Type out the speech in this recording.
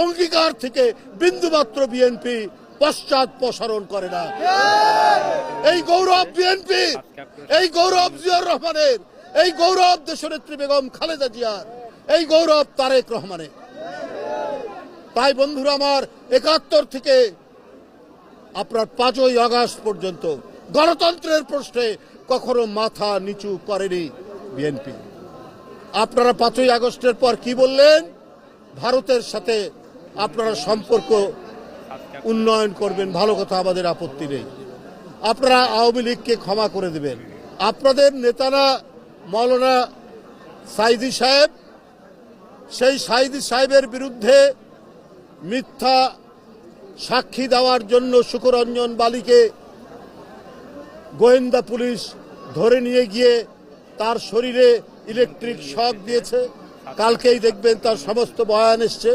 অঙ্গীকার থেকে বিন্দুমাত্র বিএনপি পশ্চাৎপসরণ করে না। এই গৌরব বিএনপি, এই গৌরব জিয়াউর রহমানের, এই গৌরব দেশনেত্রী বেগম খালেদা জিয়ার, এই গৌরব তারেক রহমানের। তাই বন্ধুরা আমার, ৭১ থেকে আপনার ৫ই আগস্ট পর্যন্ত গণতন্ত্রের প্রশ্নে কখনো মাথা নিচু করেনি বিএনপি। আপনারা ৫ই আগস্টের পর কি বললেন? ভারতের সাথে আপনারা সম্পর্ক উন্নয়ন করবেন, ভালো কথা, আমাদের আপত্তি নেই। আপনারা আওয়ামী লীগকে ক্ষমা করে দেবেন। আপনাদের নেতারা মৌলানা সাইদি সাহেব, সেই সাইদি সাহেবের বিরুদ্ধে মিথ্যা সাক্ষী দেওয়ার জন্য সুকরঞ্জন বালিকে গোয়েন্দা পুলিশ ধরে নিয়ে গিয়ে তার শরীরে ইলেকট্রিক শক দিয়েছে। কালকেই দেখবেন তার সমস্ত বয়ান এসছে।